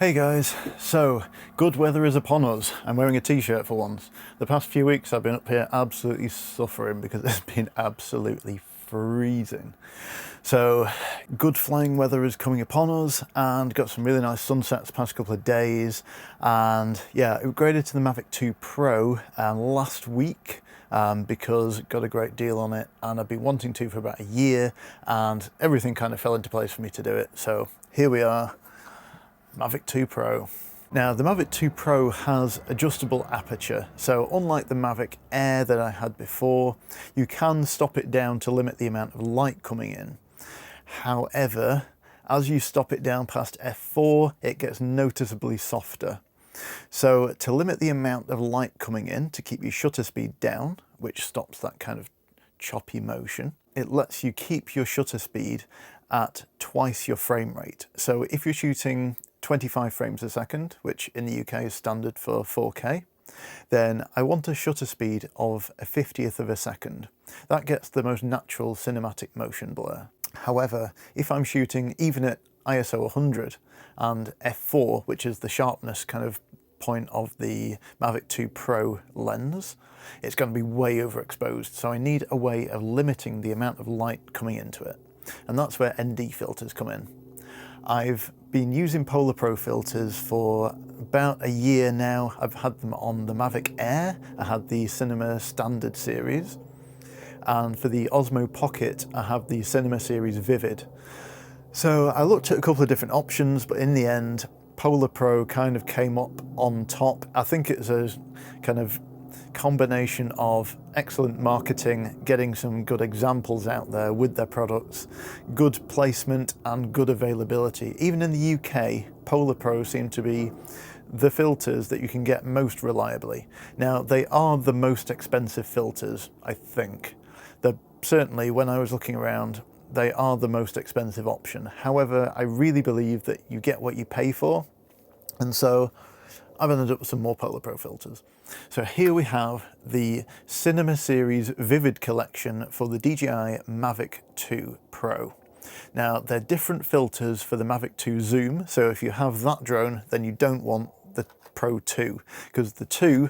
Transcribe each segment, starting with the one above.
Hey guys, so good weather is upon us. I'm wearing a t-shirt for once. The past few weeks I've been up here absolutely suffering because it's been absolutely freezing. So good flying weather is coming upon us and got some really nice sunsets the past couple of days. And yeah, upgraded to the Mavic 2 Pro last week because got a great deal on it and I've been wanting to for about a year and everything kind of fell into place for me to do it. So here we are. Mavic 2 Pro. Now the Mavic 2 Pro has adjustable aperture, so unlike the Mavic Air that I had before, you can stop it down to limit the amount of light coming in. However, as you stop it down past f4, it gets noticeably softer. So to limit the amount of light coming in, to keep your shutter speed down, which stops that kind of choppy motion, it lets you keep your shutter speed at twice your frame rate. So if you're shooting 25 frames a second, which in the UK is standard for 4K, then I want a shutter speed of a 50th of a second. That gets the most natural cinematic motion blur. However, if I'm shooting even at ISO 100 and f4, which is the sharpness kind of point of the Mavic 2 Pro lens, it's going to be way overexposed. So I need a way of limiting the amount of light coming into it. And that's where ND filters come in. I've been using Polar Pro filters for about a year now. I've had them on the Mavic Air, I had the Cinema Standard series, and for the Osmo Pocket I have the Cinema series Vivid. So I looked at a couple of different options, but in the end Polar Pro kind of came up on top. I think it's a kind of combination of excellent marketing, getting some good examples out there with their products, good placement and good availability. Even in the UK, Polar Pro seem to be the filters that you can get most reliably. Now, they are the most expensive filters, I think. Certainly, when I was looking around, they are the most expensive option. However, I really believe that you get what you pay for, and so I've ended up with some more Polar Pro filters. So here we have the Cinema Series Vivid collection for the DJI Mavic 2 Pro. Now they're different filters for the Mavic 2 Zoom, so if you have that drone then you don't want the Pro 2, because the 2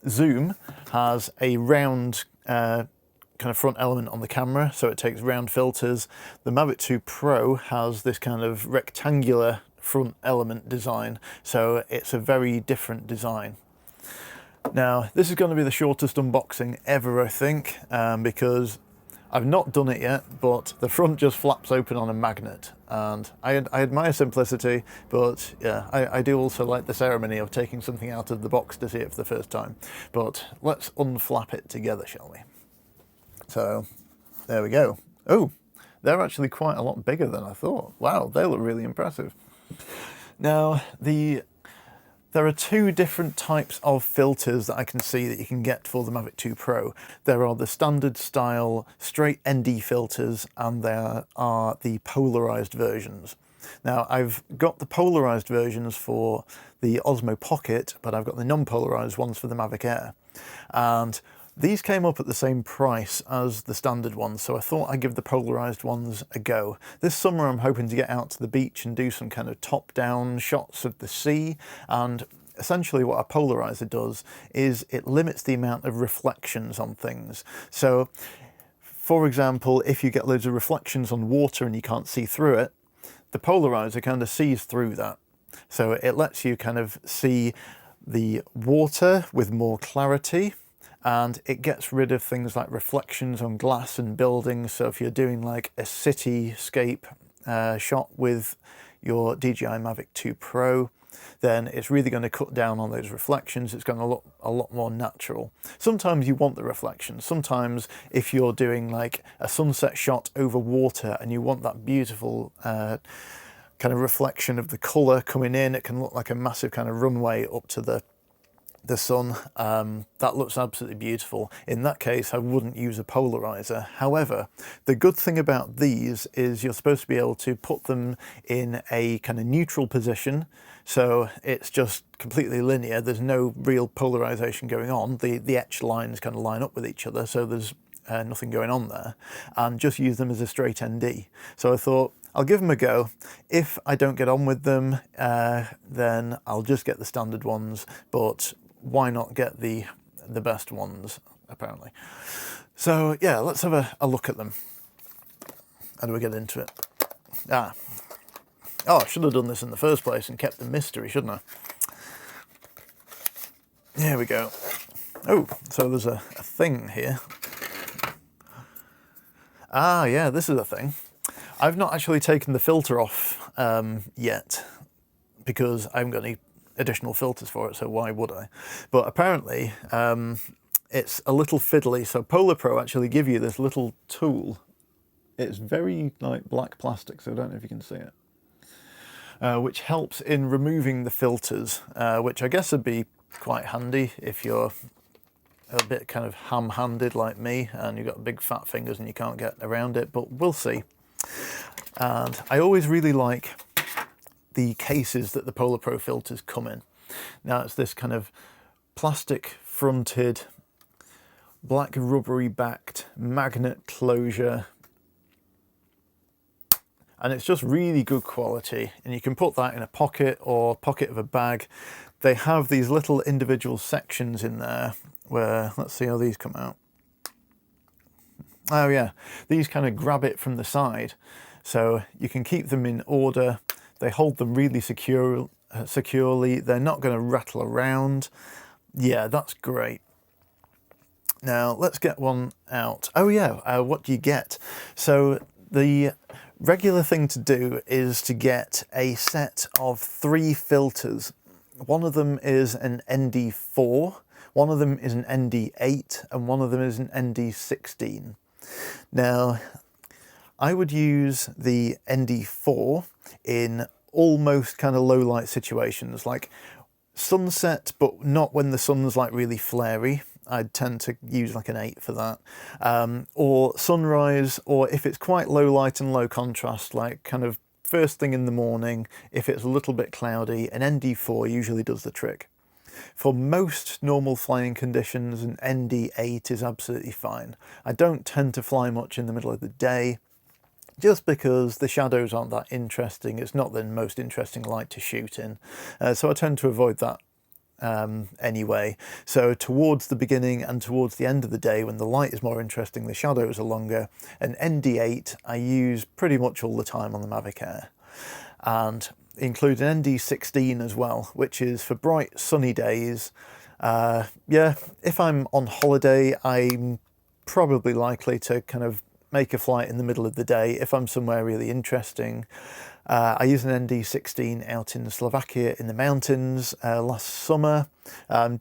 Zoom has a round kind of front element on the camera, so it takes round filters. The Mavic 2 Pro has this kind of rectangular front element design, so it's a very different design. Now this is going to be the shortest unboxing ever, I think, because I've not done it yet, but the front just flaps open on a magnet, and I admire simplicity, but yeah, I do also like the ceremony of taking something out of the box to see it for the first time. But let's unflap it together, shall we? So there we go. Oh, they're actually quite a lot bigger than I thought. Wow, they look really impressive. Now, there are two different types of filters that I can see that you can get for the Mavic 2 Pro. There are the standard style straight ND filters, and there are the polarized versions. Now, I've got the polarized versions for the Osmo Pocket, but I've got the non-polarized ones for the Mavic Air. And these came up at the same price as the standard ones, so I thought I'd give the polarized ones a go. This summer I'm hoping to get out to the beach and do some kind of top-down shots of the sea, and essentially what a polarizer does is it limits the amount of reflections on things. So, for example, if you get loads of reflections on water and you can't see through it, the polarizer kind of sees through that. So it lets you kind of see the water with more clarity, and it gets rid of things like reflections on glass and buildings. So if you're doing like a cityscape shot with your DJI Mavic 2 Pro, then it's really going to cut down on those reflections. It's going to look a lot more natural. Sometimes you want the reflections. Sometimes if you're doing like a sunset shot over water and you want that beautiful kind of reflection of the colour coming in, it can look like a massive kind of runway up to the sun. That looks absolutely beautiful. In that case, I wouldn't use a polarizer. However, the good thing about these is you're supposed to be able to put them in a kind of neutral position, so it's just completely linear. There's no real polarization going on. The etched lines kind of line up with each other, so there's nothing going on there, and just use them as a straight ND. So I thought I'll give them a go. If I don't get on with them, then I'll just get the standard ones, but why not get the best ones, apparently. So yeah, let's have a look at them. How do we get into it? Oh, I should have done this in the first place and kept the mystery, shouldn't I? Here we go. Oh, so there's a thing here. Ah, yeah, this is a thing. I've not actually taken the filter off yet, because I haven't got any additional filters for it, so why would I? But apparently, it's a little fiddly. So Polar Pro actually give you this little tool. It's very like black plastic, so I don't know if you can see it. Which helps in removing the filters, which I guess would be quite handy if you're a bit kind of ham-handed like me and you've got big fat fingers and you can't get around it, but we'll see. And I always really like the cases that the Polar Pro filters come in. Now it's this kind of plastic fronted, black rubbery backed magnet closure, and it's just really good quality, and you can put that in a pocket or pocket of a bag. They have these little individual sections in there where, let's see how these come out. Oh yeah, these kind of grab it from the side, so you can keep them in order. They hold them really securely. They're not going to rattle around. Yeah, that's great. Now let's get one out. Oh yeah, what do you get? So the regular thing to do is to get a set of 3 filters. One of them is an ND4, one of them is an ND8, and one of them is an ND16. Now, I would use the ND4 in almost kind of low light situations, like sunset, but not when the sun's like really flary. I'd tend to use like an 8 for that. Or sunrise, or if it's quite low light and low contrast, like kind of first thing in the morning, if it's a little bit cloudy, an ND4 usually does the trick. For most normal flying conditions, an ND8 is absolutely fine. I don't tend to fly much in the middle of the day, just because the shadows aren't that interesting. It's not the most interesting light to shoot in, so I tend to avoid that anyway. So towards the beginning and towards the end of the day, when the light is more interesting, the shadows are longer, an ND8 I use pretty much all the time on the Mavic Air, and include an ND16 as well, which is for bright sunny days. Yeah, if I'm on holiday, I'm probably likely to kind of make a flight in the middle of the day if I'm somewhere really interesting. I used an ND16 out in Slovakia in the mountains last summer,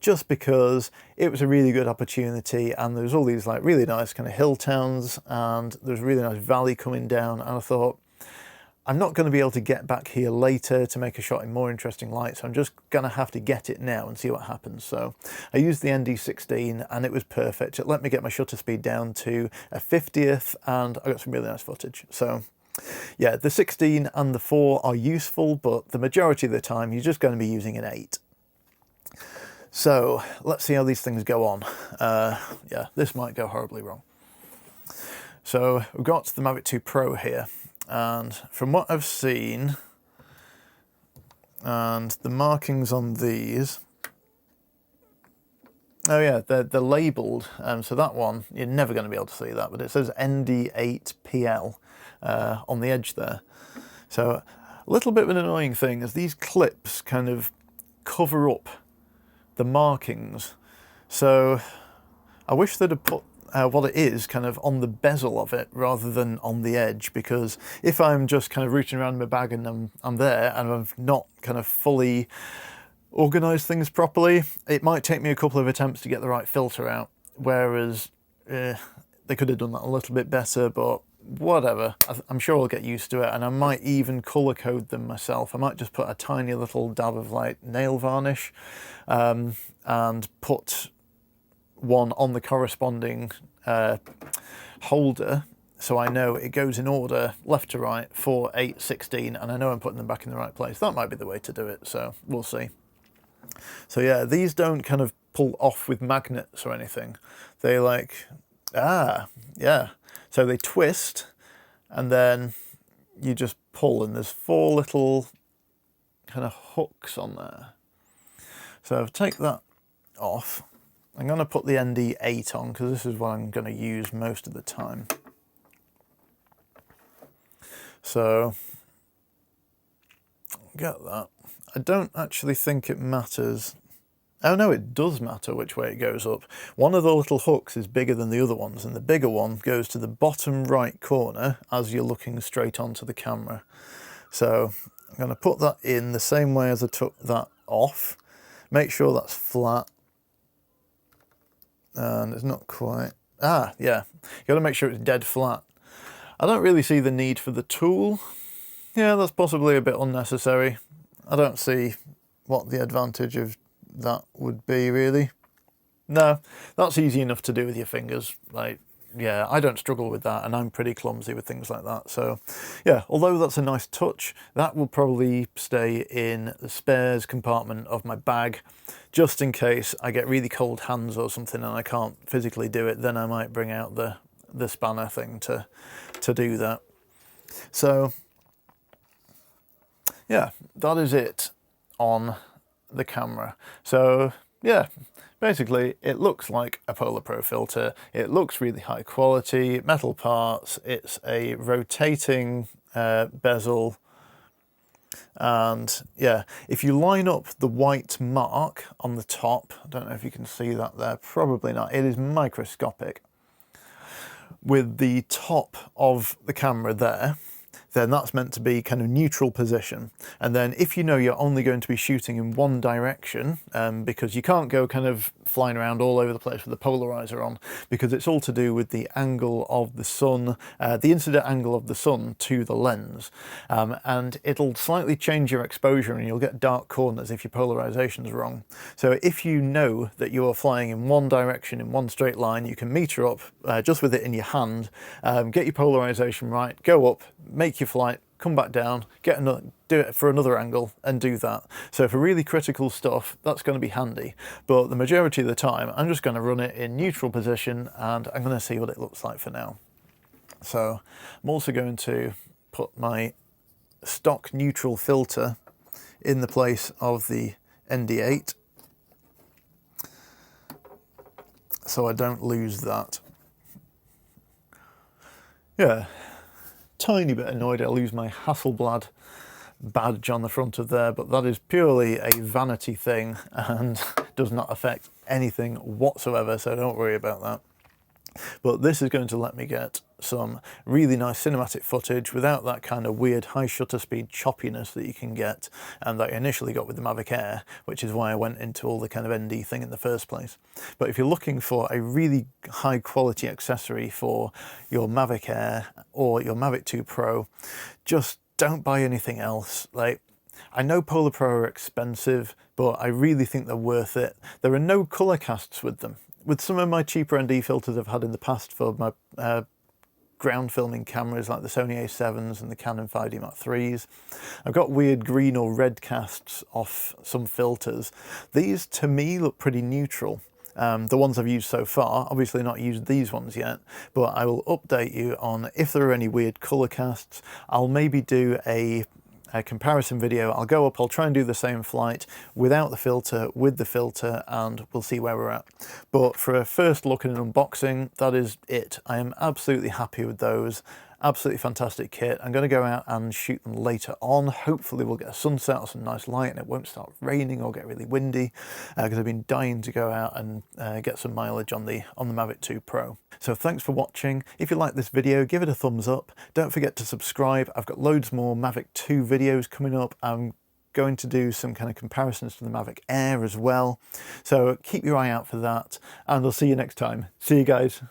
just because it was a really good opportunity, and there was all these like really nice kind of hill towns, and there was a really nice valley coming down, and I thought, I'm not going to be able to get back here later to make a shot in more interesting light, so I'm just going to have to get it now and see what happens. So I used the ND16 and it was perfect. It let me get my shutter speed down to a 50th and I got some really nice footage. So yeah, the 16 and the 4 are useful, but the majority of the time you're just going to be using an 8. So let's see how these things go on. Yeah, this might go horribly wrong. So we've got the Mavic 2 Pro here. And from what I've seen, and the markings on these, oh yeah, they're labelled, so that one, you're never going to be able to see that, but it says ND8PL on the edge there. So a little bit of an annoying thing is these clips kind of cover up the markings. So I wish they'd have put what it is kind of on the bezel of it rather than on the edge, because if I'm just kind of reaching around my bag and I'm there and I've not kind of fully organised things properly, it might take me a couple of attempts to get the right filter out, whereas they could have done that a little bit better, but whatever. I'm sure I'll get used to it, and I might even colour code them myself. I might just put a tiny little dab of like nail varnish and put one on the corresponding holder, so I know it goes in order left to right, 4, 8, 16, and I know I'm putting them back in the right place. That might be the way to do it, so we'll see. So yeah, these don't kind of pull off with magnets or anything. They like, yeah, so they twist and then you just pull, and there's 4 little kind of hooks on there. So I'll take that off. I'm going to put the ND8 on because this is what I'm going to use most of the time. So get that. I don't actually think it matters. Oh no, it does matter which way it goes up. One of the little hooks is bigger than the other ones, and the bigger one goes to the bottom right corner as you're looking straight onto the camera. So I'm going to put that in the same way as I took that off. Make sure that's flat. And it's not quite... Ah, yeah. You've got to make sure it's dead flat. I don't really see the need for the tool. Yeah, that's possibly a bit unnecessary. I don't see what the advantage of that would be, really. No, that's easy enough to do with your fingers. Like, yeah, I don't struggle with that, and I'm pretty clumsy with things like that. So, yeah, although that's a nice touch, that will probably stay in the spares compartment of my bag, just in case I get really cold hands or something and I can't physically do it. Then I might bring out the spanner thing to do that. So, yeah, that is it on the camera. So, yeah. Basically, it looks like a Polar Pro filter. It looks really high quality, metal parts. It's a rotating bezel. And yeah, if you line up the white mark on the top, I don't know if you can see that there, probably not. It is microscopic. With the top of the camera there, then that's meant to be kind of neutral position. And then if you know you're only going to be shooting in one direction, because you can't go kind of flying around all over the place with the polarizer on, because it's all to do with the angle of the sun, the incident angle of the sun to the lens. And it'll slightly change your exposure and you'll get dark corners if your polarization is wrong. So if you know that you are flying in one direction in one straight line, you can meter up just with it in your hand, get your polarization right, go up, make your flight, come back down, get another, do it for another angle and do that. So for really critical stuff, that's going to be handy. But the majority of the time, I'm just going to run it in neutral position and I'm going to see what it looks like for now. So I'm also going to put my stock neutral filter in the place of the ND8 so I don't lose that. Yeah. Tiny bit annoyed I lose my Hasselblad badge on the front of there, but that is purely a vanity thing and does not affect anything whatsoever, so don't worry about that. But this is going to let me get some really nice cinematic footage without that kind of weird high shutter speed choppiness that you can get and that I initially got with the Mavic Air, which is why I went into all the kind of ND thing in the first place. But if you're looking for a really high quality accessory for your Mavic Air or your Mavic 2 Pro, just don't buy anything else. Like, I know Polar Pro are expensive, but I really think they're worth it. There are no color casts with them. With some of my cheaper ND filters I've had in the past for my ground filming cameras like the Sony A7s and the Canon 5D Mark IIIs, I've got weird green or red casts off some filters. These to me look pretty neutral. The ones I've used so far, obviously not used these ones yet, but I will update you on if there are any weird color casts. I'll maybe do a comparison video. I'll go up, I'll try and do the same flight without the filter, with the filter, and we'll see where we're at. But for a first look at an unboxing, that is it. I am absolutely happy with those. Absolutely fantastic kit. I'm going to go out and shoot them later on. Hopefully we'll get a sunset or some nice light and it won't start raining or get really windy, because I've been dying to go out and get some mileage on the Mavic 2 Pro. So thanks for watching. If you like this video, give it a thumbs up. Don't forget to subscribe. I've got loads more Mavic 2 videos coming up. I'm going to do some kind of comparisons to the Mavic Air as well. So keep your eye out for that and I'll see you next time. See you guys.